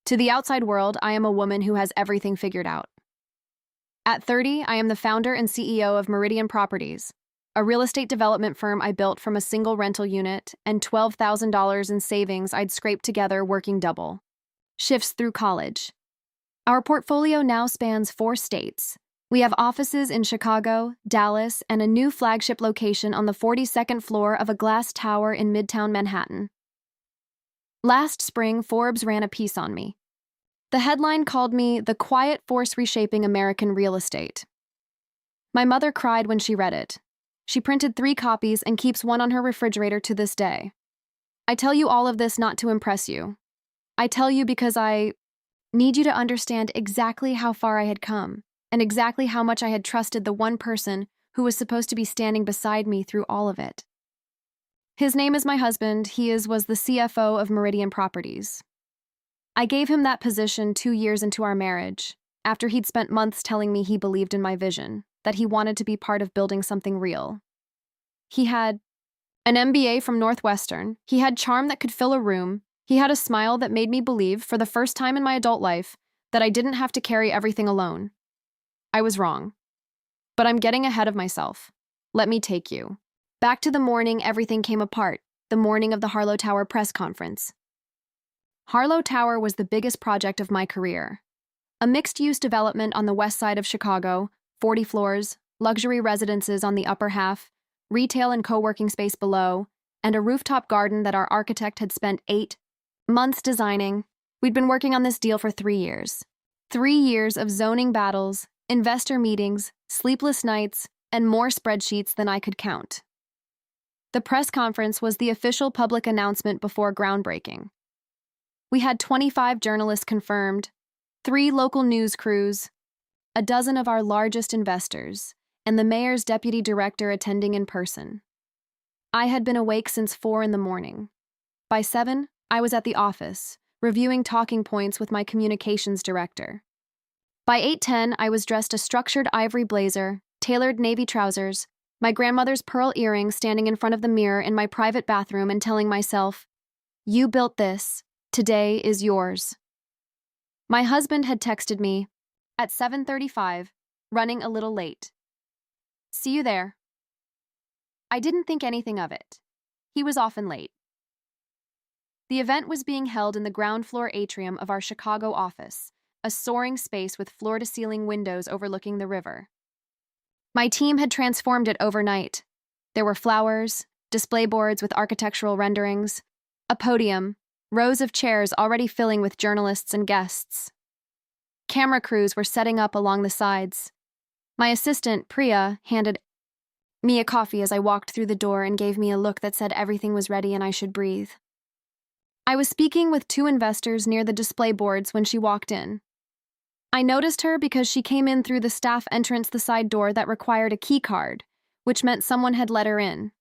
To the outside world, I am a woman who has everything figured out. At 30, I am the founder and CEO of Meridian Properties, a real estate development firm I built from a single rental unit and $12,000 in savings I'd scraped together working double shifts through college. Our portfolio now spans 4 states. We have offices in Chicago, Dallas, and a new flagship location on the 42nd floor of a glass tower in Midtown Manhattan. Last spring, Forbes ran a piece on me. The headline called me the quiet force reshaping American real estate. My mother cried when she read it. She printed 3 copies and keeps one on her refrigerator to this day. I tell you all of this not to impress you. I tell you because I need you to understand exactly how far I had come and exactly how much I had trusted the one person who was supposed to be standing beside me through all of it. His name is my husband. He was the CFO of Meridian Properties. I gave him that position 2 years into our marriage, after he'd spent months telling me he believed in my vision, that he wanted to be part of building something real. He had an MBA from Northwestern. He had charm that could fill a room. He had a smile that made me believe, for the first time in my adult life, that I didn't have to carry everything alone. I was wrong. But I'm getting ahead of myself. Let me take you back to the morning everything came apart, the morning of the Harlow Tower press conference. Harlow Tower was the biggest project of my career. A mixed-use development on the west side of Chicago, 40 floors, luxury residences on the upper half, retail and co-working space below, and a rooftop garden that our architect had spent 8 months designing. We'd been working on this deal for 3 years. 3 years of zoning battles, investor meetings, sleepless nights, and more spreadsheets than I could count. The press conference was the official public announcement before groundbreaking. We had 25 journalists confirmed, 3 local news crews, a dozen of our largest investors, and the mayor's deputy director attending in person. I had been awake since 4 in the morning. By 7, I was at the office, reviewing talking points with my communications director. By 8:10, I was dressed a structured ivory blazer, tailored navy trousers, my grandmother's pearl earrings standing in front of the mirror in my private bathroom and telling myself, "You built this. Today is yours." My husband had texted me at 7:35, running a little late. "See you there." I didn't think anything of it. He was often late. The event was being held in the ground floor atrium of our Chicago office, a soaring space with floor-to-ceiling windows overlooking the river. My team had transformed it overnight. There were flowers, display boards with architectural renderings, a podium, rows of chairs already filling with journalists and guests. Camera crews were setting up along the sides. My assistant, Priya, handed me a coffee as I walked through the door and gave me a look that said everything was ready and I should breathe. I was speaking with 2 investors near the display boards when she walked in. I noticed her because she came in through the staff entrance, the side door that required a key card, which meant someone had let her in.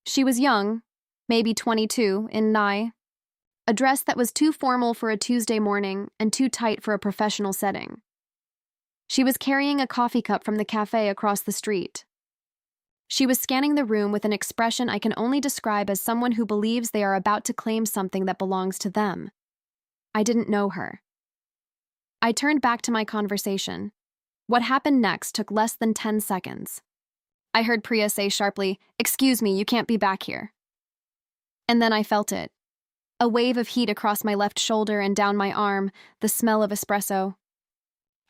She was young, maybe 22, in Nye, a dress that was too formal for a Tuesday morning and too tight for a professional setting. She was carrying a coffee cup from the cafe across the street. She was scanning the room with an expression I can only describe as someone who believes they are about to claim something that belongs to them. I didn't know her. I turned back to my conversation. What happened next took less than 10 seconds. I heard Priya say sharply, "Excuse me, you can't be back here." And then I felt it. A wave of heat across my left shoulder and down my arm, the smell of espresso.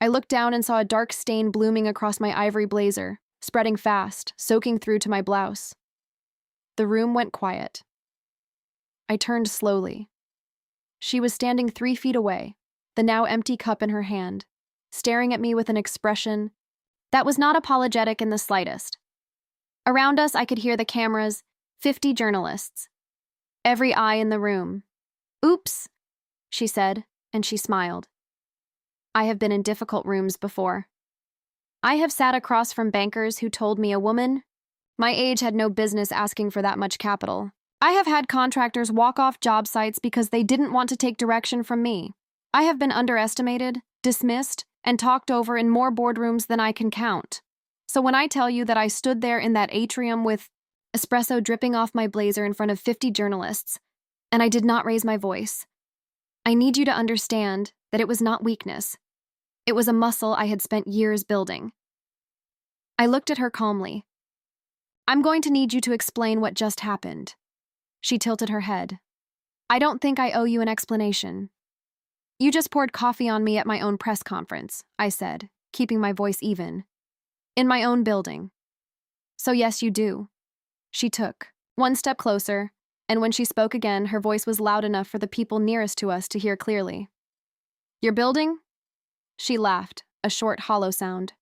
I looked down and saw a dark stain blooming across my ivory blazer, spreading fast, soaking through to my blouse. The room went quiet. I turned slowly. She was standing 3 feet away, the now empty cup in her hand, staring at me with an expression that was not apologetic in the slightest. Around us, I could hear the cameras, 50 journalists. Every eye in the room. "Oops," she said, and she smiled. I have been in difficult rooms before. I have sat across from bankers who told me a woman my age had no business asking for that much capital. I have had contractors walk off job sites because they didn't want to take direction from me. I have been underestimated, dismissed, and talked over in more boardrooms than I can count. So when I tell you that I stood there in that atrium with espresso dripping off my blazer in front of 50 journalists, and I did not raise my voice, I need you to understand that it was not weakness. It was a muscle I had spent years building. I looked at her calmly. I'm going to need you to explain what just happened. She tilted her head. I don't think I owe you an explanation. You just poured coffee on me at my own press conference, I said, keeping my voice even. In my own building. So yes, you do. She took one step closer, and when she spoke again, her voice was loud enough for the people nearest to us to hear clearly. Your building? She laughed, a short, hollow sound.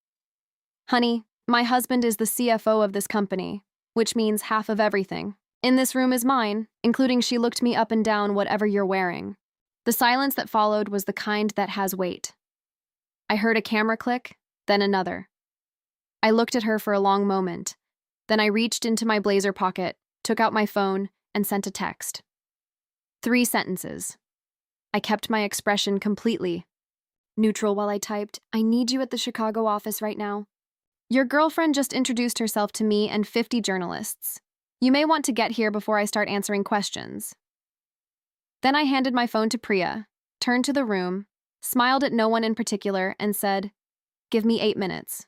Honey, my husband is the CFO of this company, which means half of everything. In this room is mine, including she looked me up and down whatever you're wearing. The silence that followed was the kind that has weight. I heard a camera click, then another. I looked at her for a long moment. Then I reached into my blazer pocket, took out my phone, and sent a text. 3 sentences. I kept my expression completely neutral while I typed, I need you at the Chicago office right now. Your girlfriend just introduced herself to me and 50 journalists. You may want to get here before I start answering questions. Then I handed my phone to Priya, turned to the room, smiled at no one in particular, and said, Give me 8 minutes.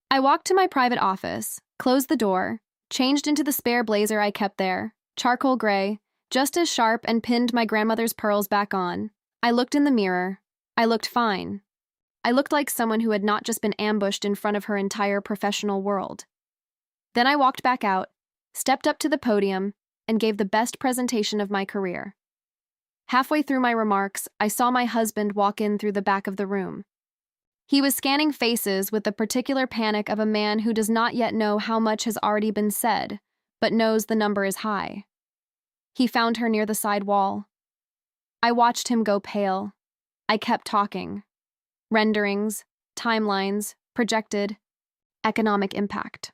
I walked to my private office, closed the door, changed into the spare blazer I kept there, charcoal gray, just as sharp, and pinned my grandmother's pearls back on. I looked in the mirror. I looked fine. I looked like someone who had not just been ambushed in front of her entire professional world. Then I walked back out, stepped up to the podium, and gave the best presentation of my career. Halfway through my remarks, I saw my husband walk in through the back of the room. He was scanning faces with the particular panic of a man who does not yet know how much has already been said, but knows the number is high. He found her near the side wall. I watched him go pale. I kept talking. Renderings, timelines, projected, economic impact.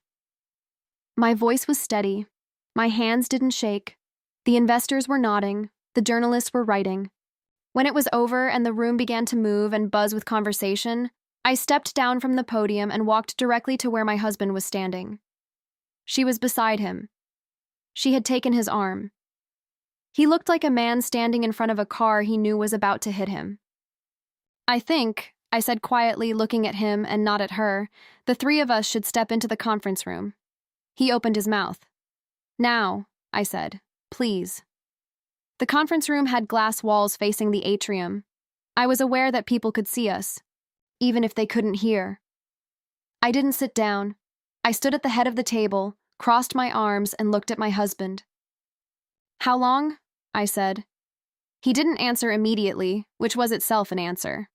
My voice was steady. My hands didn't shake. The investors were nodding. The journalists were writing. When it was over and the room began to move and buzz with conversation, I stepped down from the podium and walked directly to where my husband was standing. She was beside him. She had taken his arm. He looked like a man standing in front of a car he knew was about to hit him. I think, I said quietly, looking at him and not at her, the 3 of us should step into the conference room. He opened his mouth. Now, I said, please. The conference room had glass walls facing the atrium. I was aware that people could see us, even if they couldn't hear. I didn't sit down. I stood at the head of the table, crossed my arms, and looked at my husband. How long? I said. He didn't answer immediately, which was itself an answer.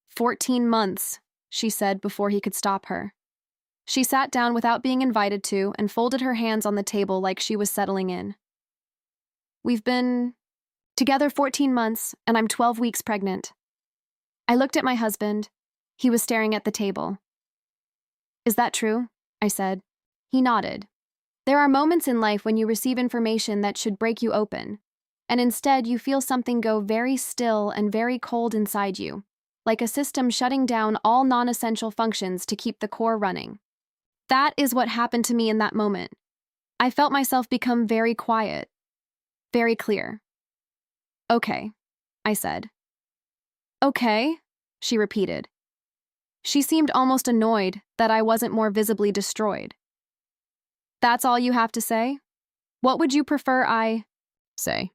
14 months, she said before he could stop her. She sat down without being invited to and folded her hands on the table like she was settling in. We've been together 14 months, and I'm 12 weeks pregnant. I looked at my husband. He was staring at the table. Is that true? I said. He nodded. There are moments in life when you receive information that should break you open, and instead you feel something go very still and very cold inside you, like a system shutting down all non-essential functions to keep the core running. That is what happened to me in that moment. I felt myself become very quiet, very clear. Okay, I said. Okay, she repeated. She seemed almost annoyed that I wasn't more visibly destroyed. That's all you have to say? What would you prefer I say?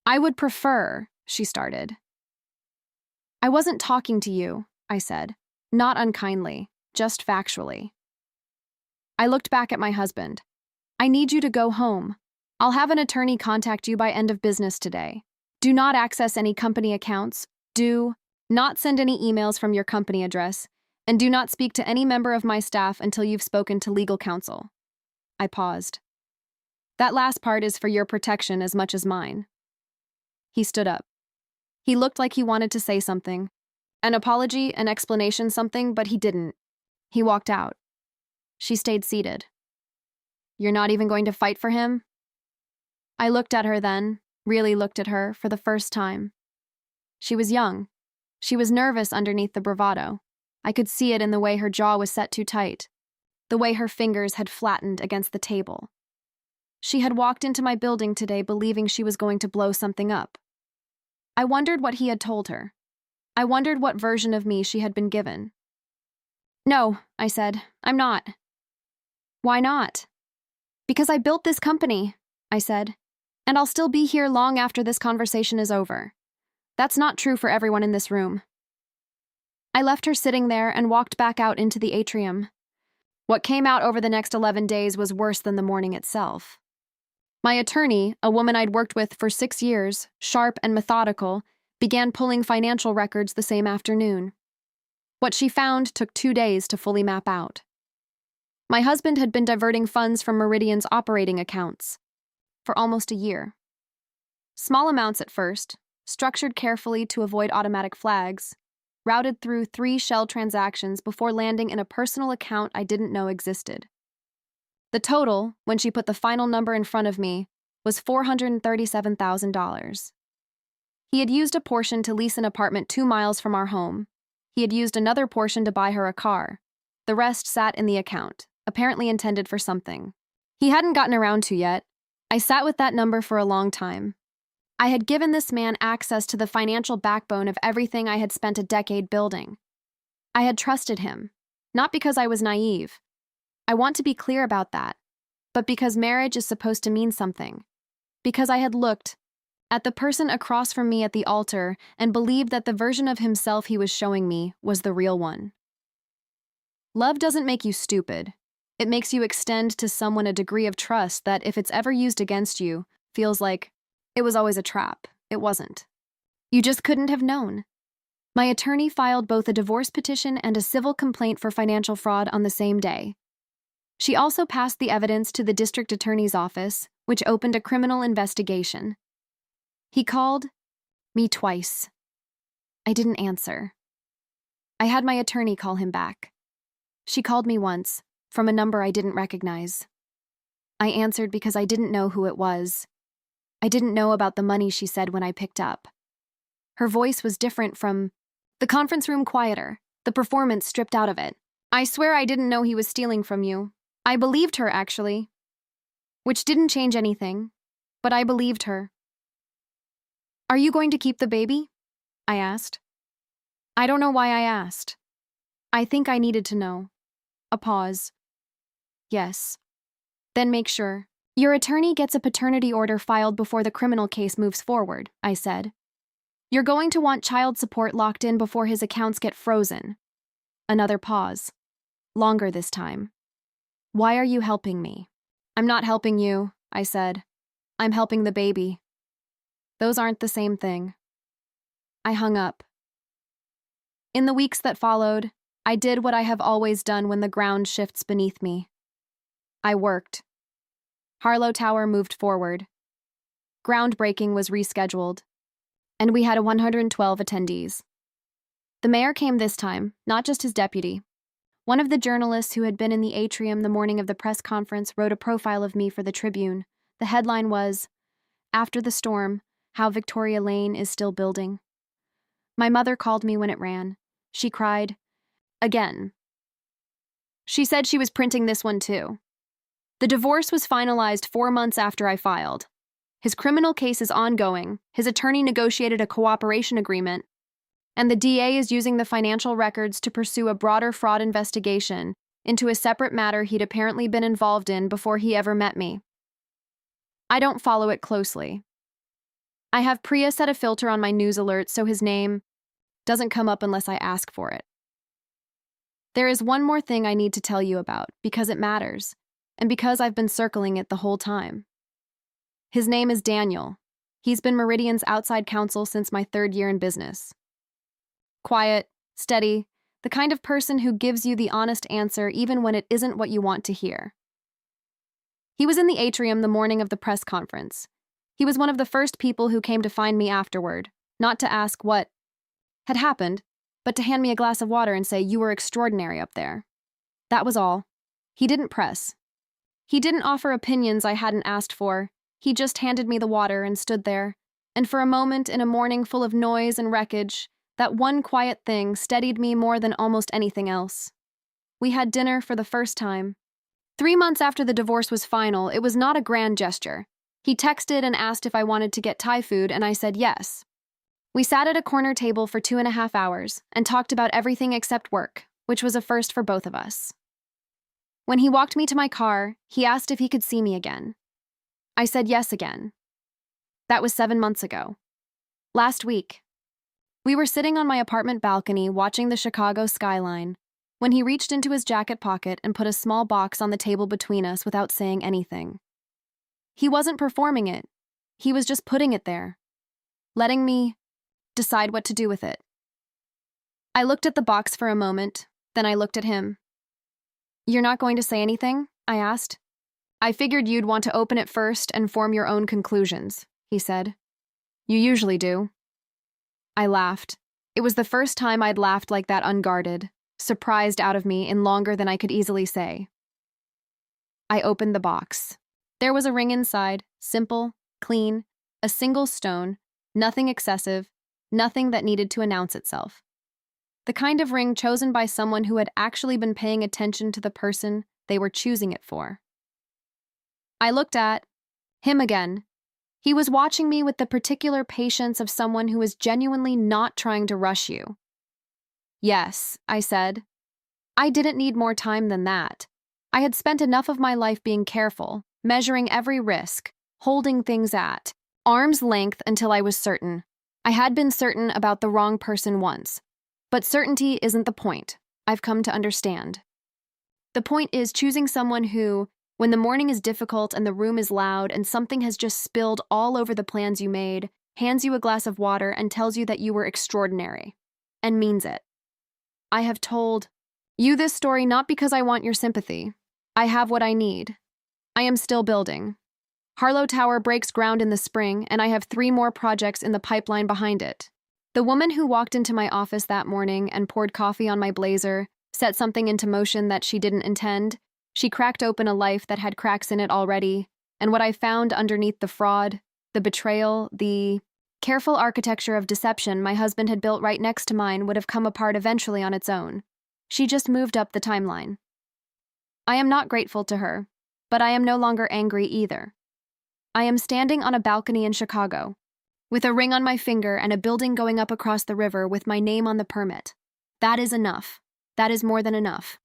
I would prefer, she started. I wasn't talking to you, I said, not unkindly, just factually. I looked back at my husband. I need you to go home. I'll have an attorney contact you by end of business today. Do not access any company accounts. Do not send any emails from your company address. And do not speak to any member of my staff until you've spoken to legal counsel. I paused. That last part is for your protection as much as mine. He stood up. He looked like he wanted to say something. An apology, an explanation, something, but he didn't. He walked out. She stayed seated. You're not even going to fight for him? I looked at her then, really looked at her for the first time. She was young. She was nervous underneath the bravado. I could see it in the way her jaw was set too tight, the way her fingers had flattened against the table. She had walked into my building today believing she was going to blow something up. I wondered what he had told her. I wondered what version of me she had been given. "No," I said, "I'm not." "Why not?" "Because I built this company," I said, "and I'll still be here long after this conversation is over. That's not true for everyone in this room." I left her sitting there and walked back out into the atrium. What came out over the next 11 days was worse than the morning itself. My attorney, a woman I'd worked with for 6 years, sharp and methodical, began pulling financial records the same afternoon. What she found took 2 days to fully map out. My husband had been diverting funds from Meridian's operating accounts for almost a year. Small amounts at first, structured carefully to avoid automatic flags, routed through 3 shell transactions before landing in a personal account I didn't know existed. The total, when she put the final number in front of me, was $437,000. He had used a portion to lease an apartment 2 miles from our home. He had used another portion to buy her a car. The rest sat in the account, apparently intended for something he hadn't gotten around to yet. I sat with that number for a long time. I had given this man access to the financial backbone of everything I had spent a decade building. I had trusted him, not because I was naive. I want to be clear about that, but because marriage is supposed to mean something. Because I had looked at the person across from me at the altar and believed that the version of himself he was showing me was the real one. Love doesn't make you stupid. It makes you extend to someone a degree of trust that, if it's ever used against you, feels like it was always a trap. It wasn't. You just couldn't have known. My attorney filed both a divorce petition and a civil complaint for financial fraud on the same day. She also passed the evidence to the district attorney's office, which opened a criminal investigation. He called me twice. I didn't answer. I had my attorney call him back. She called me once, from a number I didn't recognize. I answered because I didn't know who it was. I didn't know about the money she said when I picked up. Her voice was different from the conference room, quieter, the performance stripped out of it. "I swear I didn't know he was stealing from you." I believed her, actually. Which didn't change anything, but I believed her. "Are you going to keep the baby?" I asked. I don't know why I asked. I think I needed to know. A pause. "Yes." "Then make sure. Your attorney gets a paternity order filed before the criminal case moves forward," I said. "You're going to want child support locked in before his accounts get frozen." Another pause. Longer this time. "Why are you helping me?" "I'm not helping you," I said. "I'm helping the baby." "Those aren't the same thing." I hung up. In the weeks that followed, I did what I have always done when the ground shifts beneath me. I worked. Harlow Tower moved forward. Groundbreaking was rescheduled, and we had 112 attendees. The mayor came this time, not just his deputy. One of the journalists who had been in the atrium the morning of the press conference wrote a profile of me for the Tribune. The headline was, "After the storm, how Victoria Lane is still building." My mother called me when it ran. She cried, "Again." She said she was printing this one too. The divorce was finalized 4 months after I filed. His criminal case is ongoing, his attorney negotiated a cooperation agreement, and the DA is using the financial records to pursue a broader fraud investigation into a separate matter he'd apparently been involved in before he ever met me. I don't follow it closely. I have Priya set a filter on my news alerts so his name doesn't come up unless I ask for it. There is one more thing I need to tell you about, because it matters, and because I've been circling it the whole time. His name is Daniel. He's been Meridian's outside counsel since my 3rd year in business. Quiet, steady, the kind of person who gives you the honest answer even when it isn't what you want to hear. He was in the atrium the morning of the press conference. He was one of the first people who came to find me afterward, not to ask what had happened, but to hand me a glass of water and say, "You were extraordinary up there." That was all. He didn't press. He didn't offer opinions I hadn't asked for. He just handed me the water and stood there. And for a moment, in a morning full of noise and wreckage, that one quiet thing steadied me more than almost anything else. We had dinner for the first time. 3 months after the divorce was final, it was not a grand gesture. He texted and asked if I wanted to get Thai food, and I said yes. We sat at a corner table for 2.5 hours and talked about everything except work, which was a first for both of us. When he walked me to my car, he asked if he could see me again. I said yes again. That was 7 months ago. Last week. We were sitting on my apartment balcony watching the Chicago skyline when he reached into his jacket pocket and put a small box on the table between us without saying anything. He wasn't performing it. He was just putting it there, letting me decide what to do with it. I looked at the box for a moment, then I looked at him. "You're not going to say anything?" I asked. "I figured you'd want to open it first and form your own conclusions," he said. "You usually do." I laughed. It was the first time I'd laughed like that, unguarded, surprised out of me in longer than I could easily say. I opened the box. There was a ring inside, simple, clean, a single stone, nothing excessive, nothing that needed to announce itself. The kind of ring chosen by someone who had actually been paying attention to the person they were choosing it for. I looked at him again. He was watching me with the particular patience of someone who is genuinely not trying to rush you. "Yes," I said. I didn't need more time than that. I had spent enough of my life being careful, measuring every risk, holding things at arm's length until I was certain. I had been certain about the wrong person once. But certainty isn't the point, I've come to understand. The point is choosing someone who, when the morning is difficult and the room is loud and something has just spilled all over the plans you made, hands you a glass of water and tells you that you were extraordinary, and means it. I have told you this story not because I want your sympathy. I have what I need. I am still building. Harlow Tower breaks ground in the spring, and I have 3 more projects in the pipeline behind it. The woman who walked into my office that morning and poured coffee on my blazer set something into motion that she didn't intend. She cracked open a life that had cracks in it already, and what I found underneath the fraud, the betrayal, the careful architecture of deception my husband had built right next to mine would have come apart eventually on its own. She just moved up the timeline. I am not grateful to her, but I am no longer angry either. I am standing on a balcony in Chicago, with a ring on my finger and a building going up across the river with my name on the permit. That is enough. That is more than enough.